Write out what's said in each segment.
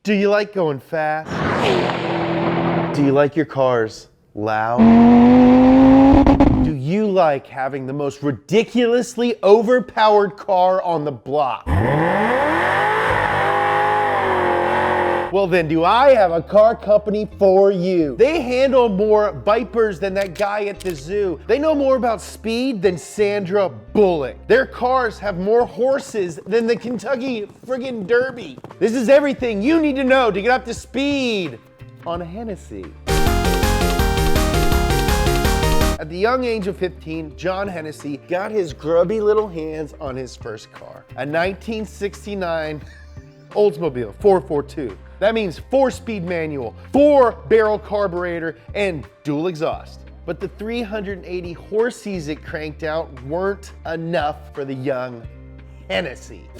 Do you like going fast? Do you like your cars loud? Do you like having the most ridiculously overpowered car on the block? Well then, do I have a car company for you. They handle more Vipers than that guy at the zoo. They know more about speed than Sandra Bullock. Their cars have more horses than the Kentucky friggin' Derby. This is everything you need to know to get up to speed on Hennessey. At the young age of 15, John Hennessey got his grubby little hands on his first car, a 1969 Oldsmobile 442. That means 4-speed manual, 4-barrel carburetor, and dual exhaust. But the 380 horses it cranked out weren't enough for the young Hennessey.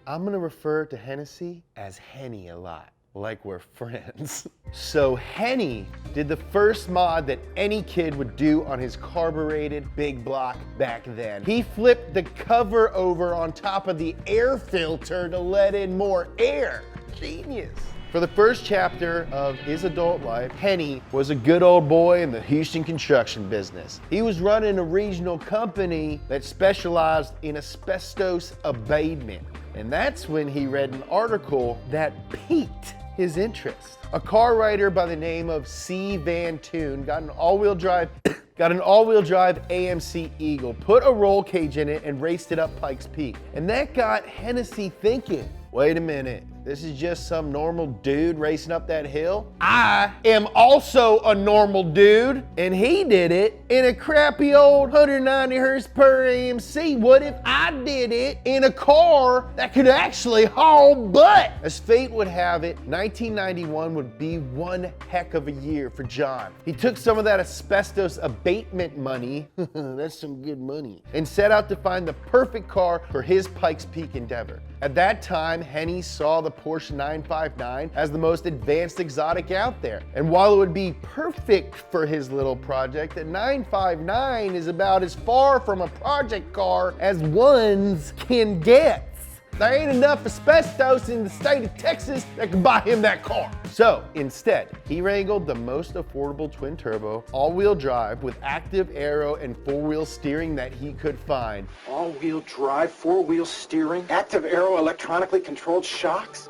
I'm gonna refer to Hennessey as Henny a lot, like we're friends. So Henny did the first mod that any kid would do on his carbureted big block back then. He flipped the cover over on top of the air filter to let in more air. Genius. For the first chapter of his adult life, Henny was a good old boy in the Houston construction business. He was running a regional company that specialized in asbestos abatement. And that's when he read an article that piqued his interest. A car writer by the name of C. Van Toon got an all-wheel drive AMC Eagle, put a roll cage in it and raced it up Pikes Peak. And that got Hennessey thinking, wait a minute, this is just some normal dude racing up that hill? I am also a normal dude, and he did it in a crappy old 190 horse per AMC. What if I did it in a car that could actually haul butt? As fate would have it, 1991 would be one heck of a year for John. He took some of that asbestos abatement money, that's some good money, and set out to find the perfect car for his Pikes Peak endeavor. At that time, Henny saw the Porsche 959 as the most advanced exotic out there. And while it would be perfect for his little project, the 959 is about as far from a project car as ones can get. There ain't enough asbestos in the state of Texas that could buy him that car. So instead, he wrangled the most affordable twin turbo, all-wheel drive with active aero and four-wheel steering that he could find. All-wheel drive, four-wheel steering, active aero electronically controlled shocks?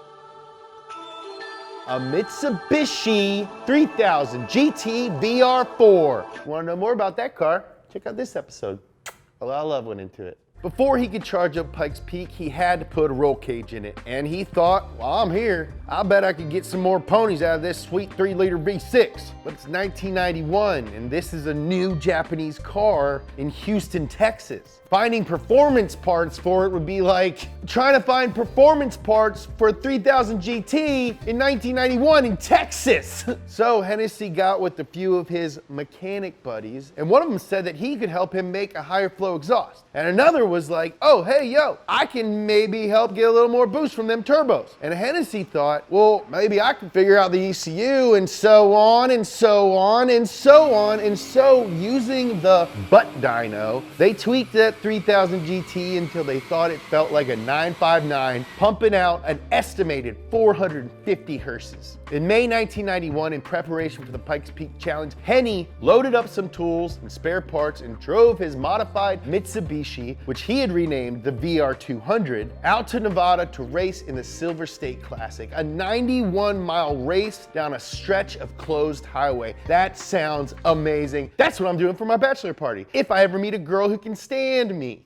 A Mitsubishi 3000 GT VR4. Want to know more about that car? Check out this episode. A lot of love went into it. Before he could charge up Pikes Peak, he had to put a roll cage in it. And he thought, well, I'm here. I bet I could get some more ponies out of this sweet 3-liter V6. But it's 1991, and this is a new Japanese car in Houston, Texas. Finding performance parts for it would be like trying to find performance parts for a 3000 GT in 1991 in Texas. So Hennessey got with a few of his mechanic buddies, and one of them said that he could help him make a higher flow exhaust. And another was like, oh, hey, yo, I can maybe help get a little more boost from them turbos. And Hennessey thought, well, maybe I can figure out the ECU, and so on, and so on, and so on. And so using the butt dyno, they tweaked that 3000 GT until they thought it felt like a 959, pumping out an estimated 450 horses. In May 1991, in preparation for the Pikes Peak Challenge, Henny loaded up some tools and spare parts and drove his modified Mitsubishi, which he had renamed the VR200, out to Nevada to race in the Silver State Classic, a 91-mile race down a stretch of closed highway. That sounds amazing. That's what I'm doing for my bachelor party, if I ever meet a girl who can stand me.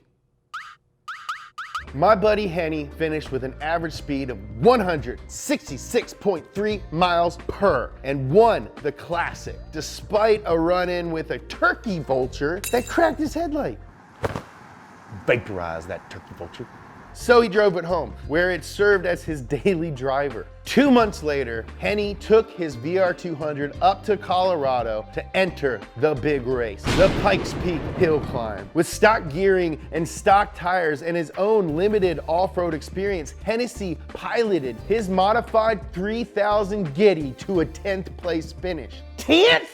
My buddy Henny finished with an average speed of 166.3 miles per and won the classic, despite a run-in with a turkey vulture that cracked his headlight. Vaporize that turkey vulture. So he drove it home, where it served as his daily driver. 2 months later, Henny took his VR200 up to Colorado to enter the big race, the Pikes Peak hill climb. With stock gearing and stock tires and his own limited off-road experience, Hennessey piloted his modified 3000 Giddy to a 10th place finish. 10th?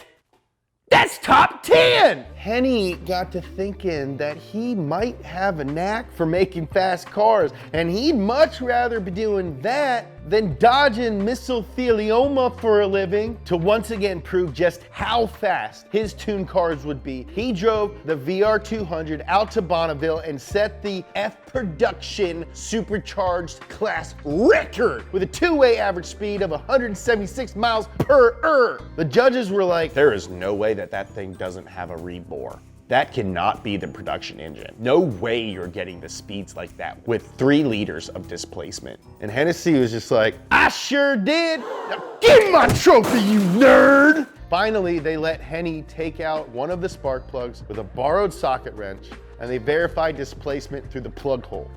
That's top 10! Henny got to thinking that he might have a knack for making fast cars, and he'd much rather be doing that than dodging mesothelioma for a living. To once again prove just how fast his tuned cars would be, he drove the VR200 out to Bonneville and set the F production supercharged class record with a two-way average speed of 176 miles per hour. The judges were like, there is no way that that thing doesn't have a rebore. That cannot be the production engine. No way you're getting the speeds like that with 3 liters of displacement. And Hennessey was just like, I sure did. Now give my trophy, you nerd. Finally, they let Henny take out one of the spark plugs with a borrowed socket wrench, and they verified displacement through the plug hole.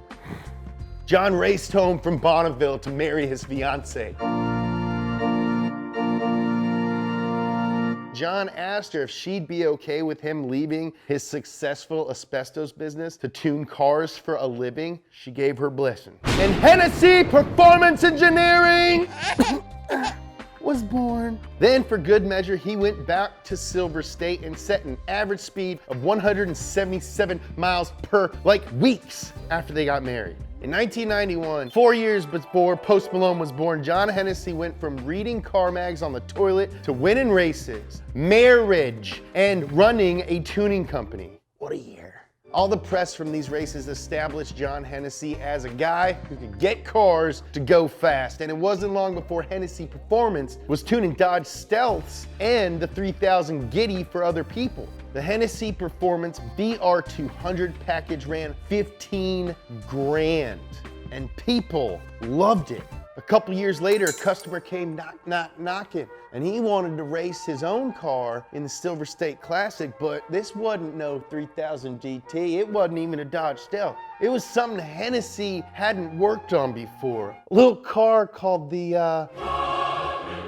John raced home from Bonneville to marry his fiancée. John asked her if she'd be okay with him leaving his successful asbestos business to tune cars for a living. She gave her blessing. And Hennessey Performance Engineering was born. Then, for good measure, he went back to Silver State and set an average speed of 177 miles per, like, weeks after they got married. In 1991, 4 years before Post Malone was born, John Hennessey went from reading car mags on the toilet to winning races, marriage, and running a tuning company. What a year. All the press from these races established John Hennessey as a guy who could get cars to go fast. And it wasn't long before Hennessey Performance was tuning Dodge Stealths and the 3000 Giddy for other people. The Hennessey Performance VR200 package ran 15 grand, and people loved it. A couple years later, a customer came knocking, and he wanted to race his own car in the Silver State Classic, but this wasn't no 3000 GT. It wasn't even a Dodge Stealth. It was something Hennessey hadn't worked on before. A little car called the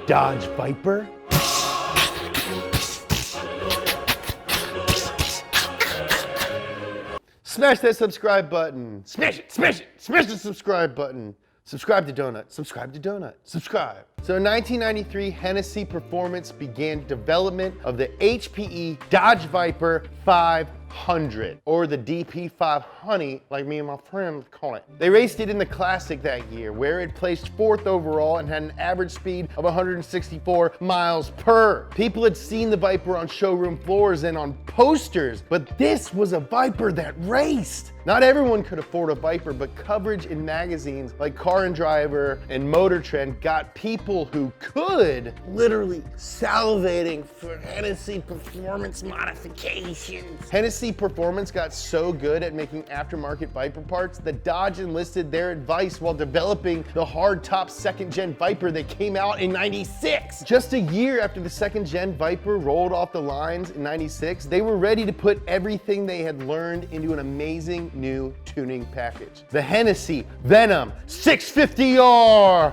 Dodge Viper. Smash that subscribe button. Smash it, smash it, smash the subscribe button. Subscribe to Donut, subscribe to Donut, subscribe. So in 1993, Hennessey Performance began development of the HPE Dodge Viper 500, or the DP500, like me and my friends call it. They raced it in the Classic that year, where it placed 4th overall and had an average speed of 164 miles per. People had seen the Viper on showroom floors and on posters, but this was a Viper that raced. Not everyone could afford a Viper, but coverage in magazines like Car and Driver and Motor Trend got people who could literally salivating for Hennessey Performance modifications. Hennessey Performance got so good at making aftermarket Viper parts that Dodge enlisted their advice while developing the hardtop 2nd gen Viper that came out in '96. Just a year after the 2nd gen Viper rolled off the lines in '96, they were ready to put everything they had learned into an amazing new tuning package. The Hennessey VENOM 650R.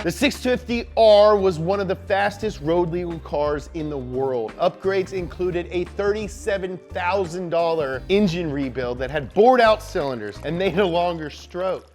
The 650R was one of the fastest road legal cars in the world. Upgrades included a $37,000 engine rebuild that had bored out cylinders and made a longer stroke.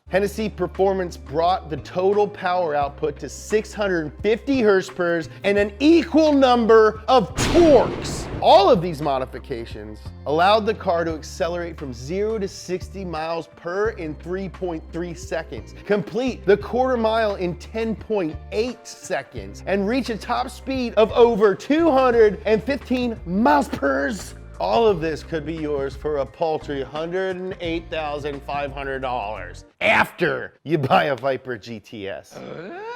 Hennessey Performance brought the total power output to 650 horsepower and an equal number of torques. All of these modifications allowed the car to accelerate from 0 to 60 miles per in 3.3 seconds, complete the quarter mile in 10.8 seconds, and reach a top speed of over 215 miles per hour. All of this could be yours for a paltry $108,500 after you buy a Viper GTS.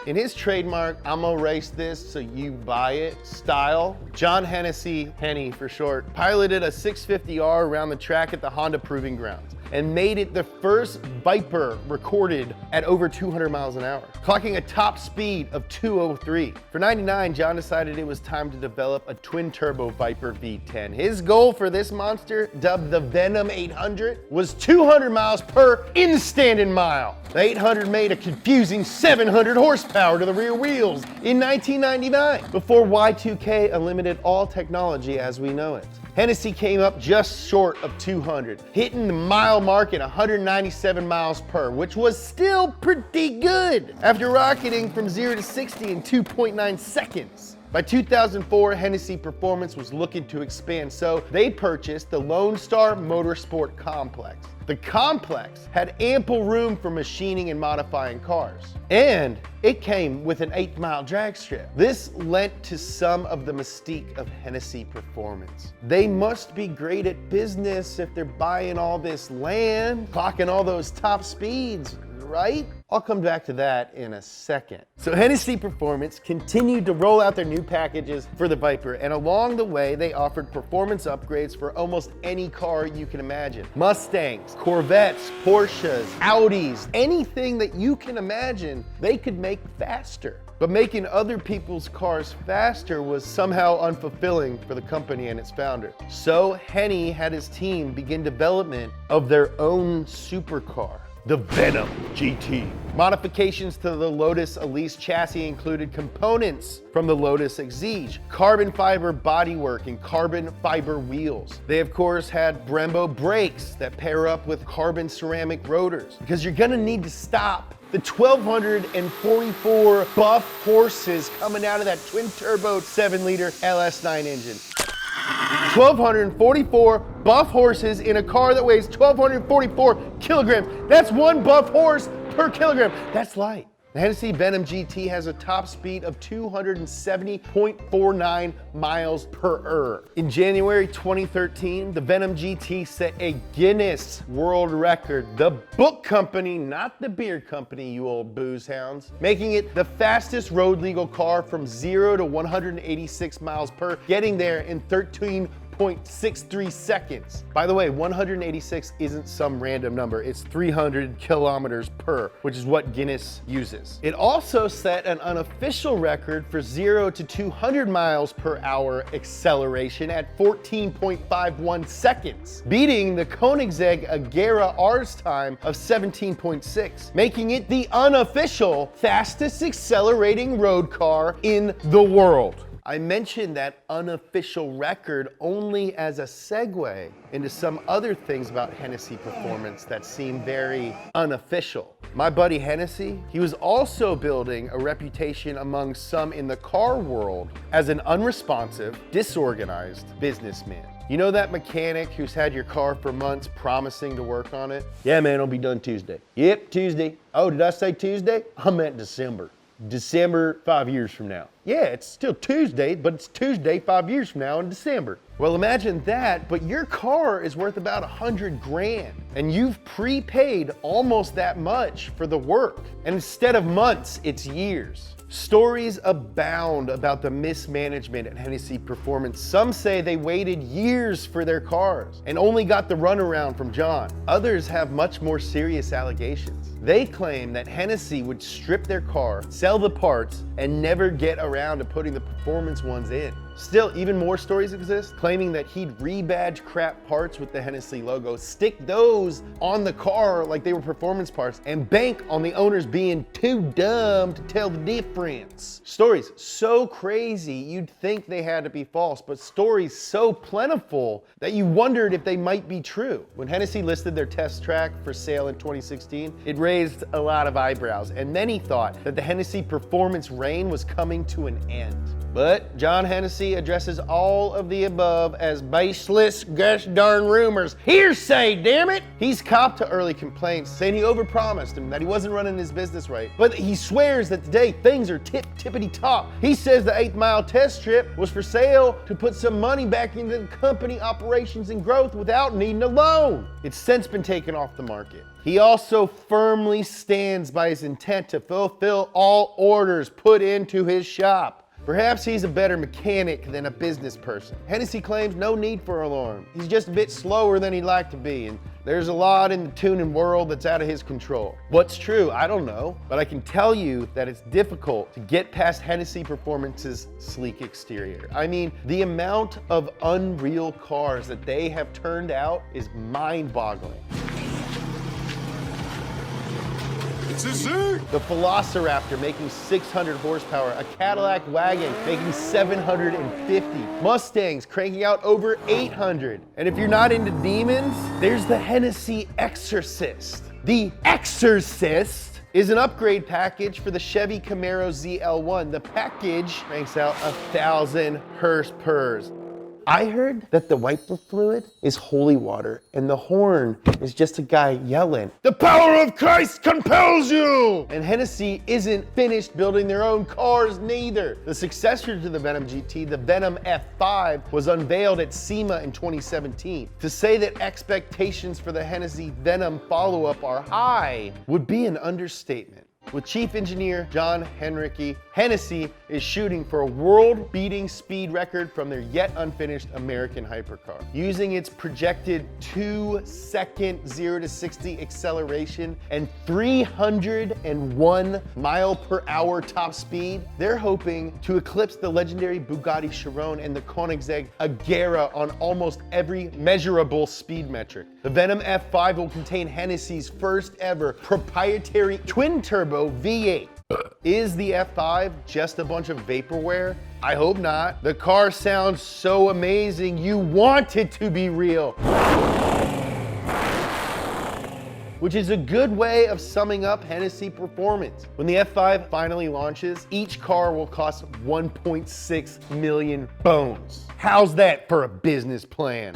In his trademark, "I'ma race this so you buy it" style, John Hennessey, Henny for short, piloted a 650R around the track at the Honda Proving Grounds and made it the first Viper recorded at over 200 miles an hour, clocking a top speed of 203. For '99, John decided it was time to develop a twin-turbo Viper V10. His goal for this monster, dubbed the VENOM 800, was 200 miles per in-standing mile. The 800 made a confusing 700 horsepower to the rear wheels in 1999, before Y2K eliminated all technology as we know it. Hennessey came up just short of 200, hitting the mile mark at 197 miles per, which was still pretty good after rocketing from 0 to 60 in 2.9 seconds. By 2004, Hennessey Performance was looking to expand, so they purchased the Lone Star Motorsport Complex. The complex had ample room for machining and modifying cars, and it came with an 8-mile drag strip. This lent to some of the mystique of Hennessey Performance. They must be great at business if they're buying all this land, clocking all those top speeds, right? I'll come back to that in a second. So Hennessey Performance continued to roll out their new packages for the Viper, and along the way, they offered performance upgrades for almost any car you can imagine. Mustangs, Corvettes, Porsches, Audis, anything that you can imagine, they could make faster. But making other people's cars faster was somehow unfulfilling for the company and its founder. So Henny had his team begin development of their own supercar, the VENOM GT. Modifications to the Lotus Elise chassis included components from the Lotus Exige, carbon fiber bodywork, and carbon fiber wheels. They of course had Brembo brakes that pair up with carbon ceramic rotors, because you're gonna need to stop the 1,244 buff horses coming out of that twin-turbo 7-liter LS9 engine. 1,244 buff horses in a car that weighs 1,244 kilograms. That's one buff horse per kilogram. That's light. The Hennessey VENOM GT has a top speed of 270.49 miles per hour. In January 2013, the VENOM GT set a Guinness World Record, the book company, not the beer company, you old booze hounds, making it the fastest road legal car from 0 to 186 miles per, getting there in 13.63 seconds. By the way, 186 isn't some random number, it's 300 kilometers per, which is what Guinness uses. It also set an unofficial record for 0 to 200 miles per hour acceleration at 14.51 seconds, beating the Koenigsegg Agera R's time of 17.6, making it the unofficial fastest accelerating road car in the world. I mentioned that unofficial record only as a segue into some other things about Hennessey Performance that seem very unofficial. My buddy Hennessey, he was also building a reputation among some in the car world as an unresponsive, disorganized businessman. You know that mechanic who's had your car for months promising to work on it? Yeah, man, it'll be done Tuesday. Yep, Tuesday. Oh, did I say Tuesday? I meant December. December 5 years from now. Yeah, it's still Tuesday, but it's Tuesday 5 years from now in December. Well, imagine that, but your car is worth about 100 grand, and you've prepaid almost that much for the work. And instead of months, it's years. Stories abound about the mismanagement at Hennessey Performance. Some say they waited years for their cars and only got the runaround from John. Others have much more serious allegations. They claim that Hennessey would strip their car, sell the parts, and never get around to putting the performance ones in. Still, even more stories exist claiming that he'd rebadge crap parts with the Hennessey logo, stick those on the car like they were performance parts, and bank on the owners being too dumb to tell the difference. Stories so crazy you'd think they had to be false, but stories so plentiful that you wondered if they might be true. When Hennessey listed their test track for sale in 2016, it raised a lot of eyebrows, and many thought that the Hennessey Performance reign was coming to an end. But John Hennessey addresses all of the above as baseless gosh darn rumors. Hearsay, damn it! He's copped to early complaints saying he overpromised him that he wasn't running his business right. But he swears that today things are tippity top. He says the 8th mile test strip was for sale to put some money back into the company operations and growth without needing a loan. It's since been taken off the market. He also firmly stands by his intent to fulfill all orders put into his shop. Perhaps he's a better mechanic than a business person. Hennessey claims no need for alarm. He's just a bit slower than he'd like to be, and there's a lot in the tuning world that's out of his control. What's true, I don't know, but I can tell you that it's difficult to get past Hennessey Performance's sleek exterior. I mean, the amount of unreal cars that they have turned out is mind-boggling. The Velociraptor making 600 horsepower, a Cadillac wagon making 750, Mustangs cranking out over 800. And if you're not into demons, there's the Hennessey Exorcist. The Exorcist is an upgrade package for the Chevy Camaro ZL1. The package cranks out 1,000 horse-purs. I heard that the wiper fluid is holy water and the horn is just a guy yelling, "The power of Christ compels you!" And Hennessey isn't finished building their own cars neither. The successor to the Venom GT, the Venom F5, was unveiled at SEMA in 2017. To say that expectations for the Hennessey Venom follow-up are high would be an understatement. With Chief Engineer John Hennessey is shooting for a world-beating speed record from their yet unfinished American hypercar. Using its projected 2-second 0 to 60 acceleration and 301 mile per hour top speed, they're hoping to eclipse the legendary Bugatti Chiron and the Koenigsegg Agera on almost every measurable speed metric. The Venom F5 will contain Hennessey's first ever proprietary twin-turbo V8. Is the F5 just a bunch of vaporware? I hope not. The car sounds so amazing, you want it to be real. Which is a good way of summing up Hennessey Performance. When the F5 finally launches, each car will cost 1.6 million bones. How's that for a business plan?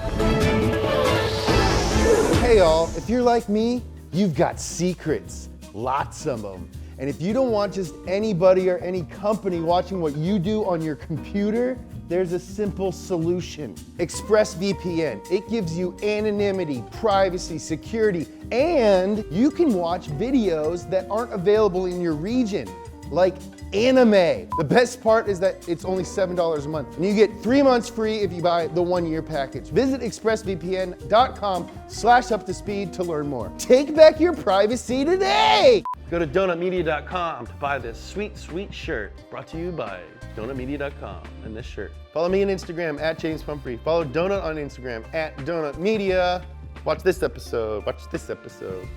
Hey y'all, if you're like me, you've got secrets, lots of them. And if you don't want just anybody or any company watching what you do on your computer, there's a simple solution. ExpressVPN. It gives you anonymity, privacy, security, and you can watch videos that aren't available in your region, like anime. The best part is that it's only $7 a month, and you get 3 months free if you buy the 1-year package. Visit expressvpn.com/uptospeed to learn more. Take back your privacy today! Go to donutmedia.com to buy this sweet, sweet shirt brought to you by donutmedia.com and this shirt. Follow me on Instagram @James Pumphrey. Follow Donut on Instagram @DonutMedia. Watch this episode. Watch this episode.